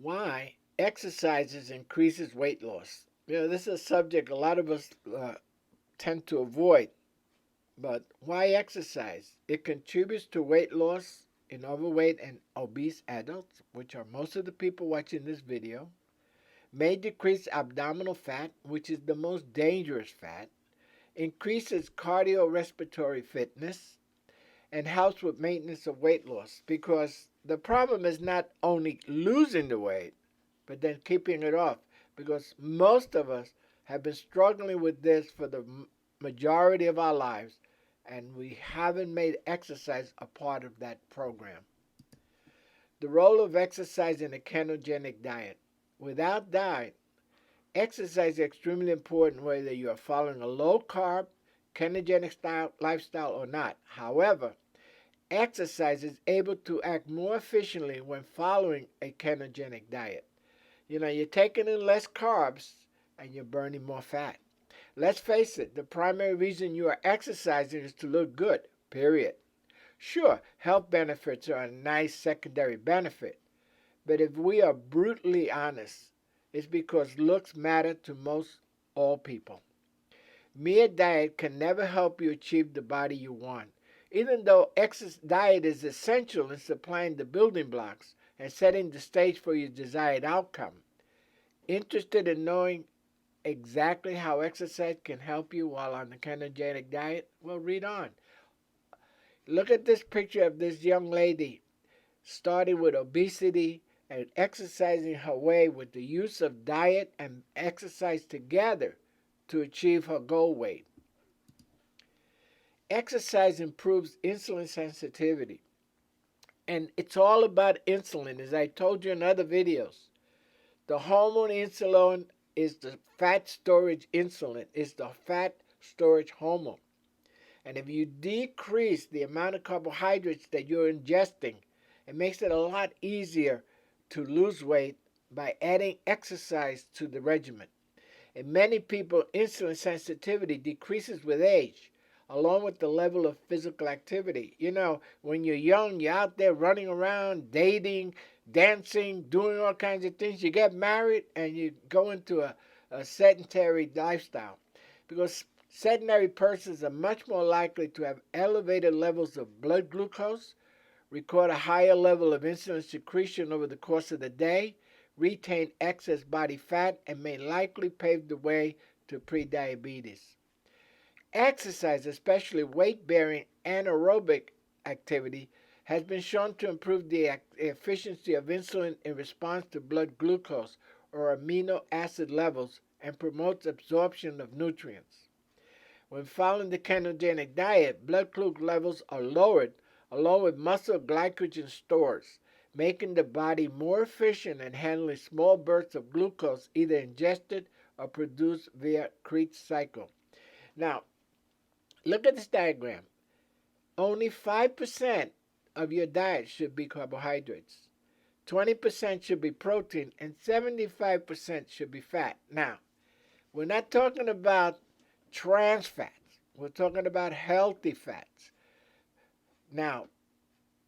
Why exercises increases weight loss. This is a subject a lot of us tend to avoid. But why exercise? It contributes to weight loss in overweight and obese adults, which are most of the people watching this video. May decrease abdominal fat, which is the most dangerous fat. Increases cardiorespiratory fitness, and helps with maintenance of weight loss, because the problem is not only losing the weight but then keeping it off, because most of us have been struggling with this for the majority of our lives, and we haven't made exercise a part of that program. The role of exercise in a ketogenic diet. Without diet, exercise is extremely important whether you are following a low carb ketogenic style lifestyle or not. However, exercise is able to act more efficiently when following a ketogenic diet. You're taking in less carbs and you're burning more fat. Let's face it, the primary reason you are exercising is to look good, period. Sure, health benefits are a nice secondary benefit, but if we are brutally honest, it's because looks matter to most all people. Mere diet can never help you achieve the body you want, even though diet is essential in supplying the building blocks and setting the stage for your desired outcome. Interested in knowing exactly how exercise can help you while on the ketogenic diet? Well, read on. Look at this picture of this young lady starting with obesity and exercising her way with the use of diet and exercise together to achieve her goal weight. Exercise improves insulin sensitivity. And it's all about insulin, as I told you in other videos. The hormone insulin is the fat storage insulin, is the fat storage hormone. And if you decrease the amount of carbohydrates that you're ingesting, it makes it a lot easier to lose weight by adding exercise to the regimen. In many people, insulin sensitivity decreases with age, along with the level of physical activity. When you're young, you're out there running around, dating, dancing, doing all kinds of things. You get married and you go into a sedentary lifestyle, because sedentary persons are much more likely to have elevated levels of blood glucose, record a higher level of insulin secretion over the course of the day, retain excess body fat, and may likely pave the way to prediabetes. Exercise, especially weight-bearing anaerobic activity, has been shown to improve the efficiency of insulin in response to blood glucose or amino acid levels and promotes absorption of nutrients. When following the ketogenic diet, blood glucose levels are lowered along with muscle glycogen stores, making the body more efficient in handling small bursts of glucose either ingested or produced via Krebs cycle. Now, look at this diagram. Only 5% of your diet should be carbohydrates. 20% should be protein, and 75% should be fat. Now, we're not talking about trans fats. We're talking about healthy fats. Now,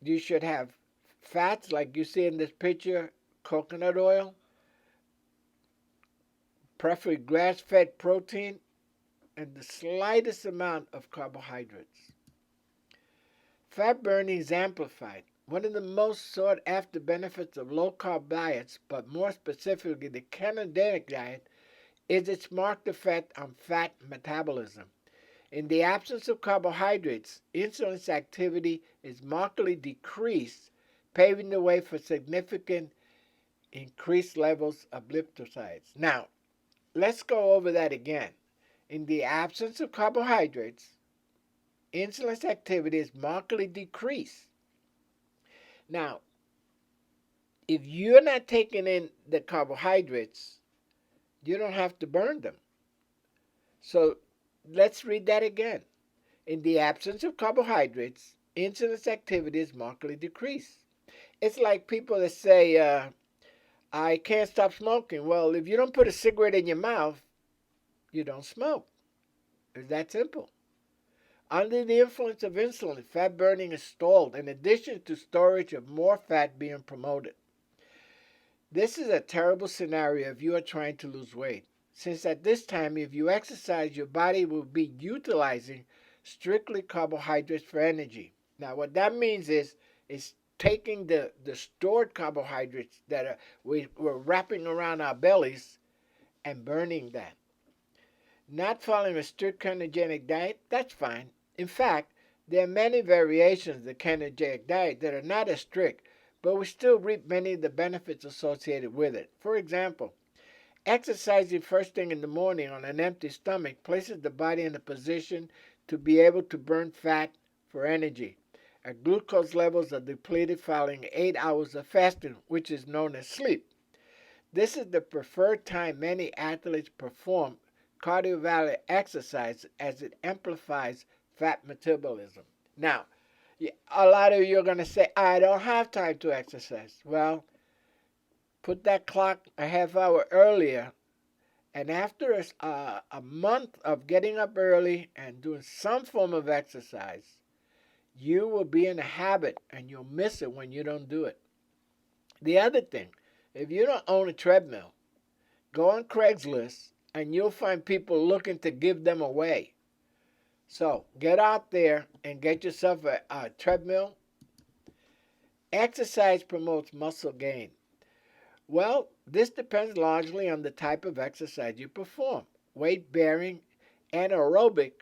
you should have fats like you see in this picture, coconut oil, preferably grass-fed protein, and the slightest amount of carbohydrates. Fat burning is amplified. One of the most sought after benefits of low carb diets, but more specifically the ketogenic diet, is its marked effect on fat metabolism. In the absence of carbohydrates, insulin's activity is markedly decreased, paving the way for significant increased levels of lipopproteins. Now, let's go over that again. In the absence of carbohydrates, insulin's activity is markedly decreased. Now, if you're not taking in the carbohydrates, you don't have to burn them. So let's read that again. In the absence of carbohydrates, insulin's activity is markedly decreased. It's like people that say, I can't stop smoking. Well, if you don't put a cigarette in your mouth, you don't smoke. It's that simple. Under the influence of insulin, fat burning is stalled in addition to storage of more fat being promoted. This is a terrible scenario if you are trying to lose weight, since at this time, if you exercise, your body will be utilizing strictly carbohydrates for energy. Now, what that means is taking the stored carbohydrates that we're wrapping around our bellies and burning that. Not following a strict ketogenic diet, that's fine. In fact, there are many variations of the ketogenic diet that are not as strict, but we still reap many of the benefits associated with it. For example, exercising first thing in the morning on an empty stomach places the body in a position to be able to burn fat for energy. Our glucose levels are depleted following 8 hours of fasting, which is known as sleep. This is the preferred time many athletes perform cardiovascular exercise as it amplifies fat metabolism. Now, a lot of you are going to say, I don't have time to exercise. Well, put that clock a half hour earlier, and after a month of getting up early and doing some form of exercise, you will be in a habit and you'll miss it when you don't do it. The other thing, if you don't own a treadmill, go on Craigslist and you'll find people looking to give them away. So get out there and get yourself a treadmill. Exercise promotes muscle gain. Well, this depends largely on the type of exercise you perform. Weight-bearing anaerobic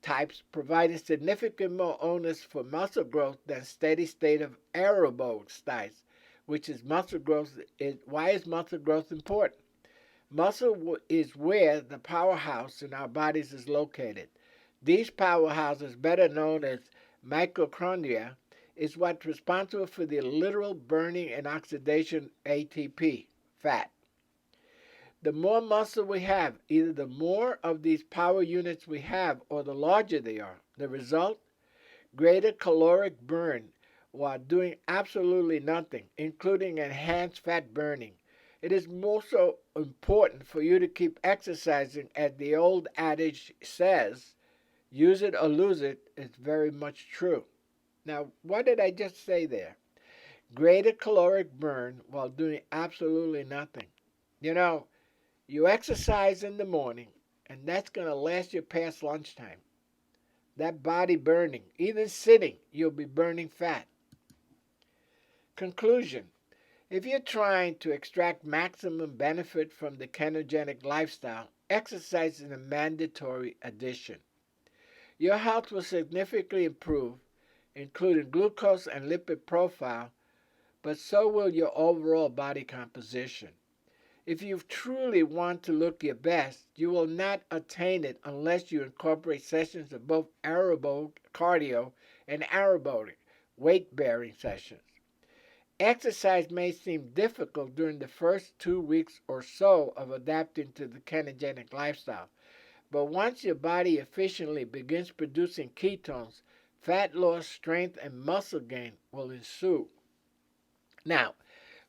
types provide significant more onus for muscle growth than steady state of aerobic styles, which is muscle growth. Why is muscle growth important? Muscle is where the powerhouse in our bodies is located. These powerhouses, better known as mitochondria, is what's responsible for the literal burning and oxidation ATP, fat. The more muscle we have, either the more of these power units we have or the larger they are. The result? Greater caloric burn while doing absolutely nothing, including enhanced fat burning. It is also important for you to keep exercising, as the old adage says, use it or lose it. It's very much true. Now, what did I just say there? Greater caloric burn while doing absolutely nothing. You know, you exercise in the morning, and that's going to last you past lunchtime. That body burning, even sitting, you'll be burning fat. Conclusion. If you're trying to extract maximum benefit from the ketogenic lifestyle, exercise is a mandatory addition. Your health will significantly improve, including glucose and lipid profile, but so will your overall body composition. If you truly want to look your best, you will not attain it unless you incorporate sessions of both aerobic cardio and aerobic weight-bearing sessions. Exercise may seem difficult during the first 2 weeks or so of adapting to the ketogenic lifestyle, but once your body efficiently begins producing ketones, fat loss, strength, and muscle gain will ensue. Now,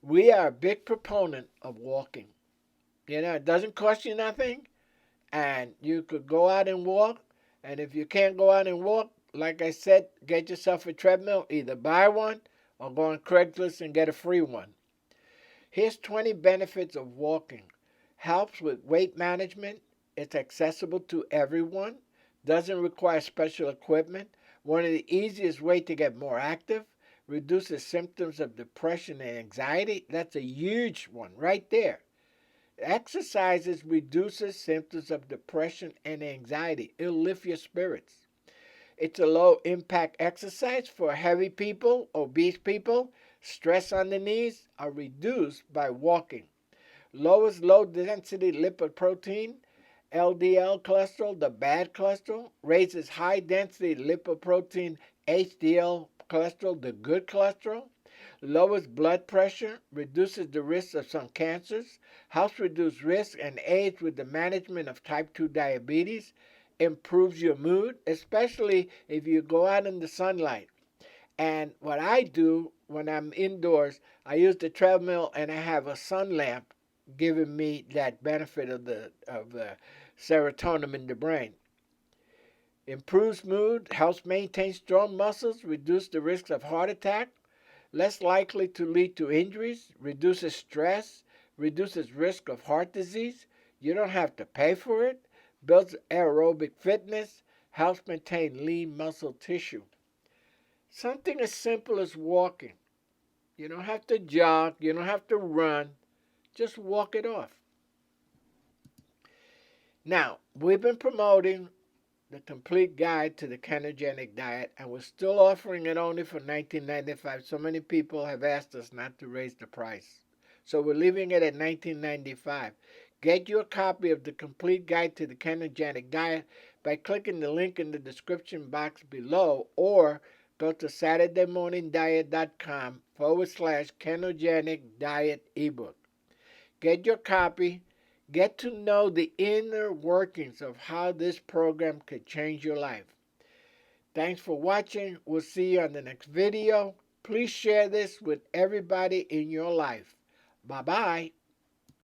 we are a big proponent of walking. You know, it doesn't cost you nothing, and you could go out and walk. And if you can't go out and walk, like I said, get yourself a treadmill. Either buy one or go on Craigslist and get a free one. Here's 20 benefits of walking. Helps with weight management. It's accessible to everyone. Doesn't require special equipment. One of the easiest ways to get more active. Reduces symptoms of depression and anxiety. That's a huge one right there. Exercises reduces symptoms of depression and anxiety. It'll lift your spirits. It's a low-impact exercise for heavy people, obese people. Stress on the knees are reduced by walking. Lowers low-density lipoprotein, LDL cholesterol, the bad cholesterol. Raises high-density lipoprotein, HDL cholesterol, the good cholesterol. Lowers blood pressure, reduces the risk of some cancers, helps reduce risk and aids with the management of type 2 diabetes, improves your mood, especially if you go out in the sunlight. And what I do when I'm indoors, I use the treadmill and I have a sun lamp giving me that benefit of the serotonin in the brain. Improves mood, helps maintain strong muscles, reduce the risk of heart attack. less likely to lead to injuries, reduces stress, reduces risk of heart disease. You don't have to pay for it, builds aerobic fitness, helps maintain lean muscle tissue. Something as simple as walking. You don't have to jog, you don't have to run, just walk it off. Now, we've been promoting the complete guide to the ketogenic diet, and we're still offering it only for $19.95. So many people have asked us not to raise the price. So we're leaving it at $19.95. Get your copy of the complete guide to the ketogenic diet by clicking the link in the description box below, or go to SaturdayMorningDiet.com/ketogenic diet ebook. Get your copy. Get to know the inner workings of how this program could change your life. Thanks for watching. We'll see you on the next video. Please share this with everybody in your life. Bye-bye.